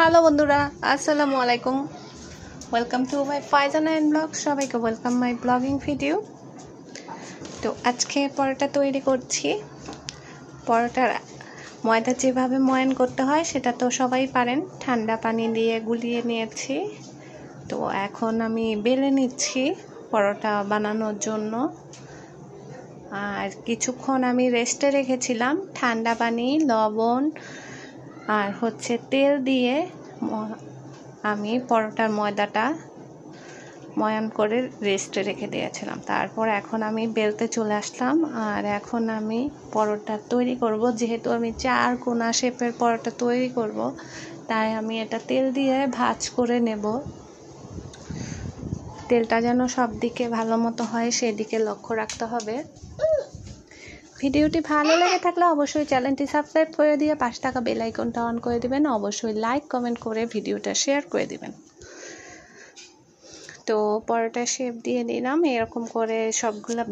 Hello বন্ধুরা, আসসালামু আলাইকুম। Welcome to my Faizan and blog. সবাইকে ওয়েলকাম মাই ব্লগিং ভিডিও। তো আজকে পরোটা তৈরি করছি। পরোটার ময়দা যেভাবে ময়ান করতে হয় সেটা তো সবাই পারেন। ঠান্ডা পানি দিয়ে গুলিয়ে নিয়েছি। তো এখন আমি বেলে নিচ্ছি পরোটা বানানোর জন্য। আর কিছুক্ষণ আমি রেস্টে রেখেছিলাম ঠান্ডা পানি, লবণ আর তেল দিয়ে আমি পরোটার ময়দাটা ময়ান করে রেস্টে রেখে দিয়েছিলাম। তারপর এখন আমি বেলতে চলে আসলাম। আর এখন আমি পরোটা তৈরি করব। যেহেতু আমি 4 কোনা শেপের পরোটা তৈরি করব, তাই আমি এটা তেল দিয়ে ভাজ করে নেব। তেলটা যেন সব দিকে ভালো মতো হয় সেদিকে লক্ষ্য রাখতে হবে। ভিডিওটি ভালো লেগে থাকলে অবশ্যই চ্যানেলটি সাবস্ক্রাইব করে দিয়ে পাশে থাকা বেল আইকনটা অন করে দিবেন। অবশ্যই লাইক কমেন্ট করে ভিডিওটা শেয়ার করে দিবেন। তো পরোটা শেপ দিয়ে নিলাম, এরকম করে সবগুলা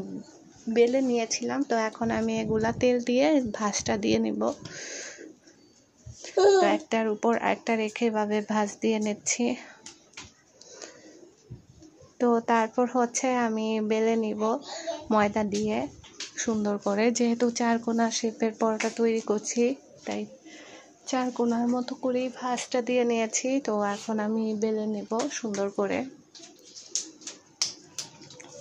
বেলে নিয়েছিলাম। তো এখন আমি এগুলা তেল দিয়ে ভাঁজটা দিয়ে নিব। তো একটার উপর একটা রেখে এভাবে ভাঁজ দিয়ে নিচ্ছি। তো তারপর আমি বেলে নিব ময়দা দিয়ে সুন্দর করে। যেহেতু 4 কোনা শেপের পরোটা তৈরি করছি, তাই 4 কোনার মতো করেই ভাঁজটা দিয়ে নিয়েছি। তো এখন আমি বেলে নেব সুন্দর করে।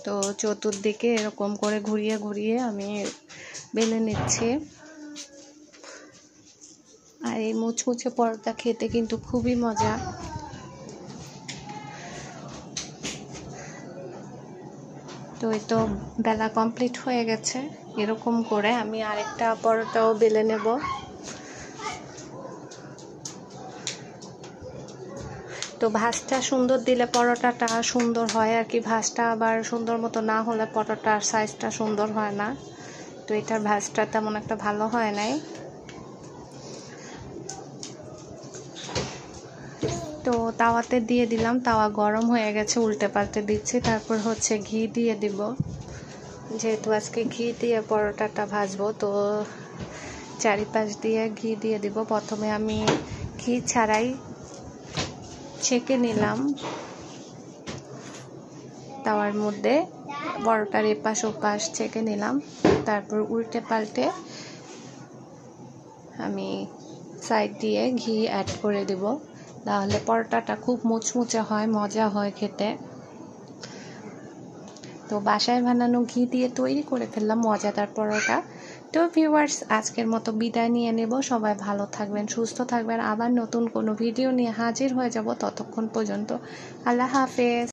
তো চতুর্দিকে এরকম করে ঘুরিয়ে ঘুরিয়ে আমি বেলে নিচ্ছি। আর এই মুচমুচে পরোটা খেতে কিন্তু খুবই মজা। তো এই তো বেলা কমপ্লিট হয়ে গেছে। এরকম করে আমি আরেকটা পরোটাও বেলে নেব। তো ভাঁজটা সুন্দর দিলে পরোটাটা সুন্দর হয় আর কি। ভাঁজটা আবার সুন্দর মতো না হলে পরোটার সাইজটা সুন্দর হয় না। তো এটার ভাঁজটা তেমন একটা ভালো হয় নাই। তো তাওয়াতে দিয়ে দিলাম, তাওয়া গরম হয়ে গেছে, উল্টে পাল্টে দিচ্ছি। তারপর ঘি দিয়ে দিব। যেহেতু আজকে ঘি দিয়ে পরোটাটা ভাজবো, তো চারিপাশ দিয়ে ঘি দিয়ে দিব। প্রথমে আমি ঘি ছাড়াই ছেঁকে নিলাম তাওয়ার মধ্যে, পরোটার এপাশ ওপাশ ছেঁকে নিলাম। তারপর উল্টে পাল্টে আমি সাইড দিয়ে ঘি অ্যাড করে দেব। তাহলে পরোটাটা খুব মুচমুচে হয়, মজা হয় খেতে। তো বাসায় বানানো ঘি দিয়ে তৈরি করে ফেললাম মজাদার পরোটা। তো ভিউয়ার্স, আজকের মতো বিদায় নিয়ে নেব। সবাই ভালো থাকবেন, সুস্থ থাকবেন। আবার নতুন কোনো ভিডিও নিয়ে হাজির হয়ে যাব। ততক্ষণ পর্যন্ত আল্লাহ হাফেজ।